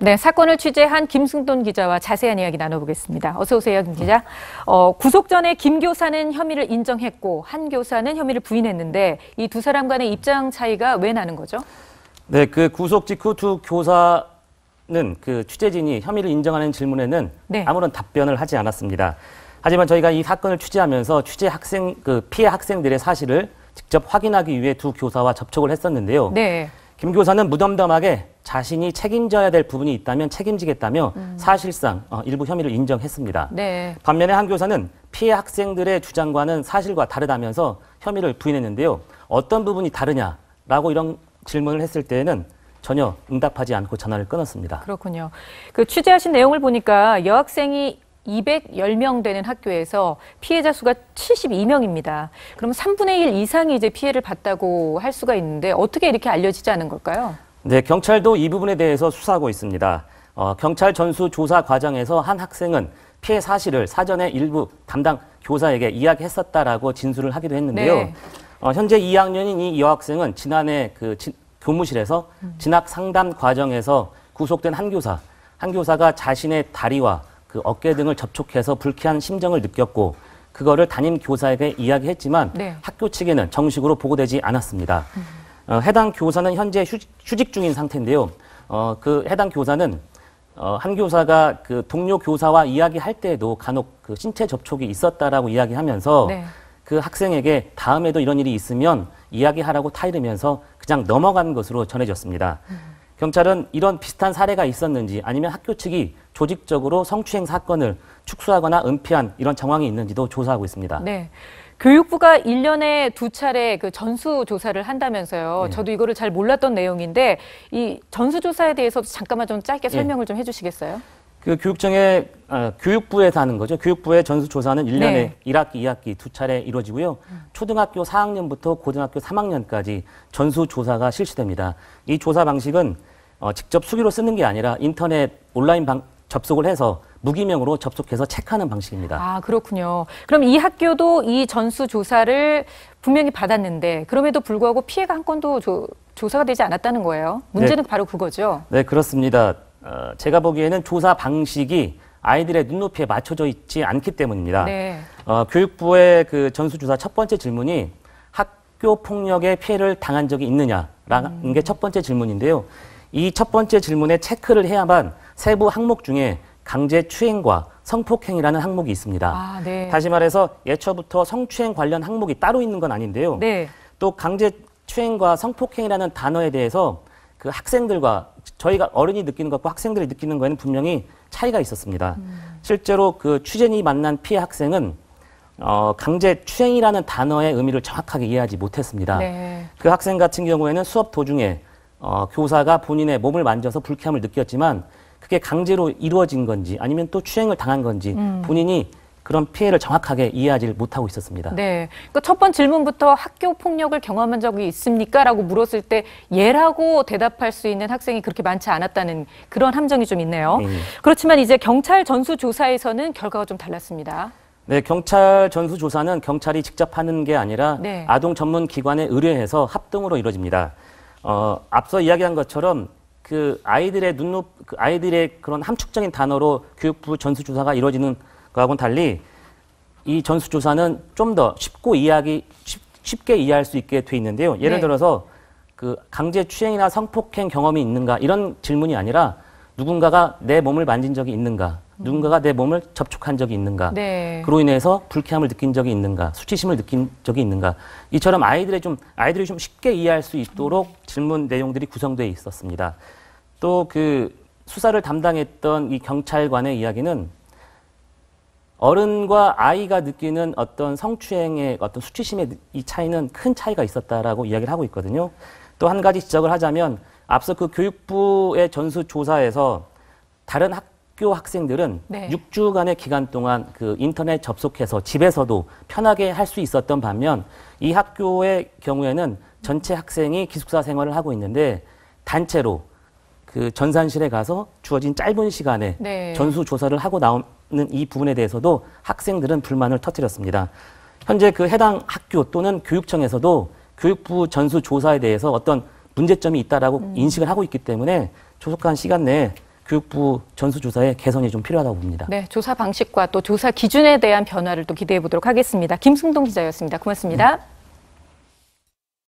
네, 사건을 취재한 김승돈 기자와 자세한 이야기 나눠보겠습니다. 어서 오세요, 김 기자. 구속 전에 김 교사는 혐의를 인정했고 한 교사는 혐의를 부인했는데 이 두 사람 간의 입장 차이가 왜 나는 거죠? 네, 그 구속 직후 두 교사는 그 취재진이 혐의를 인정하는 질문에는 아무런 답변을 하지 않았습니다. 하지만 저희가 이 사건을 취재하면서 피해 학생들의 사실을 직접 확인하기 위해 두 교사와 접촉을 했었는데요. 네. 김 교사는 무덤덤하게 자신이 책임져야 될 부분이 있다면 책임지겠다며 사실상 일부 혐의를 인정했습니다. 네. 반면에 한 교사는 피해 학생들의 주장과는 사실과 다르다면서 혐의를 부인했는데요. 어떤 부분이 다르냐라고 이런 질문을 했을 때에는 전혀 응답하지 않고 전화를 끊었습니다. 그렇군요. 그 취재하신 내용을 보니까 여학생이 210명 되는 학교에서 피해자 수가 72명입니다. 그럼 3분의 1 이상이 이제 피해를 봤다고 할 수가 있는데 어떻게 이렇게 알려지지 않은 걸까요? 네, 경찰도 이 부분에 대해서 수사하고 있습니다. 경찰 전수 조사 과정에서 한 학생은 피해 사실을 사전에 일부 담당 교사에게 이야기했었다라고 진술을 하기도 했는데요. 네. 현재 2학년인 이 여학생은 지난해 교무실에서 진학 상담 과정에서 구속된 한 교사가 자신의 다리와 그 어깨 등을 접촉해서 불쾌한 심정을 느꼈고 그거를 담임 교사에게 이야기했지만 학교 측에는 정식으로 보고되지 않았습니다. 해당 교사는 현재 휴직 중인 상태인데요. 그 해당 교사는 한 교사가 그 동료 교사와 이야기할 때에도 간혹 그 신체 접촉이 있었다라고 이야기하면서 그 학생에게 다음에도 이런 일이 있으면 이야기하라고 타이르면서 그냥 넘어간 것으로 전해졌습니다. 경찰은 이런 비슷한 사례가 있었는지 아니면 학교 측이 조직적으로 성추행 사건을 축소하거나 은폐한 이런 정황이 있는지도 조사하고 있습니다. 네. 교육부가 1년에 2차례 그 전수조사를 한다면서요. 저도 이거를 잘 몰랐던 내용인데 이 전수조사에 대해서 잠깐만 좀 짧게 설명을 좀 해주시겠어요? 그 교육부에서 하는 거죠. 교육부의 전수조사는 1년에 1학기, 2학기 2차례 이루어지고요. 초등학교 4학년부터 고등학교 3학년까지 전수조사가 실시됩니다. 이 조사 방식은 직접 수기로 쓰는 게 아니라 인터넷 온라인 접속을 해서 무기명으로 접속해서 체크하는 방식입니다. 아, 그렇군요. 그럼 이 학교도 이 전수조사를 분명히 받았는데 그럼에도 불구하고 피해가 한 건도 조사가 되지 않았다는 거예요. 문제는 바로 그거죠. 네, 그렇습니다. 제가 보기에는 조사 방식이 아이들의 눈높이에 맞춰져 있지 않기 때문입니다. 교육부의 그 전수조사 첫 번째 질문이 학교 폭력의 피해를 당한 적이 있느냐라는 게 첫 번째 질문인데요. 이 첫 번째 질문에 체크를 해야만 세부 항목 중에 강제추행과 성폭행이라는 항목이 있습니다. 다시 말해서 예초부터 성추행 관련 항목이 따로 있는 건 아닌데요. 또 강제추행과 성폭행이라는 단어에 대해서 그 학생들과 저희가 어른이 느끼는 것과 학생들이 느끼는 거에는 분명히 차이가 있었습니다. 실제로 그 취재진이 만난 피해 학생은 강제추행이라는 단어의 의미를 정확하게 이해하지 못했습니다. 그 학생 같은 경우에는 수업 도중에 교사가 본인의 몸을 만져서 불쾌함을 느꼈지만 그게 강제로 이루어진 건지 아니면 또 추행을 당한 건지 본인이 그런 피해를 정확하게 이해하지 못하고 있었습니다. 네. 그러니까 첫 번째 질문부터 학교 폭력을 경험한 적이 있습니까? 라고 물었을 때 예라고 대답할 수 있는 학생이 그렇게 많지 않았다는 그런 함정이 좀 있네요. 그렇지만 이제 경찰 전수조사에서는 결과가 좀 달랐습니다. 네, 경찰 전수조사는 경찰이 직접 하는 게 아니라 아동 전문 기관에 의뢰해서 합동으로 이루어집니다. 앞서 이야기한 것처럼 그 아이들의 아이들의 그런 함축적인 단어로 교육부 전수조사가 이루어지는 거하고는 달리 이 전수조사는 좀 더 쉽게 이해할 수 있게 돼 있는데요. 예를 들어서 그 강제추행이나 성폭행 경험이 있는가 이런 질문이 아니라 누군가가 내 몸을 만진 적이 있는가, 누군가가 내 몸을 접촉한 적이 있는가, 그로 인해서 불쾌함을 느낀 적이 있는가, 수치심을 느낀 적이 있는가, 이처럼 아이들이 좀 쉽게 이해할 수 있도록 질문 내용들이 구성되어 있었습니다. 또 그 수사를 담당했던 이 경찰관의 이야기는 어른과 아이가 느끼는 어떤 성추행의 어떤 수치심의 이 차이는 큰 차이가 있었다라고 이야기를 하고 있거든요. 또 한 가지 지적을 하자면 앞서 그 교육부의 전수조사에서 다른 학교 학생들은 6주간의 기간 동안 그 인터넷 접속해서 집에서도 편하게 할 수 있었던 반면 이 학교의 경우에는 전체 학생이 기숙사 생활을 하고 있는데 단체로 그 전산실에 가서 주어진 짧은 시간에 전수조사를 하고 나오는 이 부분에 대해서도 학생들은 불만을 터뜨렸습니다. 현재 그 해당 학교 또는 교육청에서도 교육부 전수조사에 대해서 어떤 문제점이 있다라고 인식을 하고 있기 때문에 조속한 시간 내에 교육부 전수조사의 개선이 좀 필요하다고 봅니다. 네, 조사 방식과 또 조사 기준에 대한 변화를 또 기대해 보도록 하겠습니다. 김승동 기자였습니다. 고맙습니다.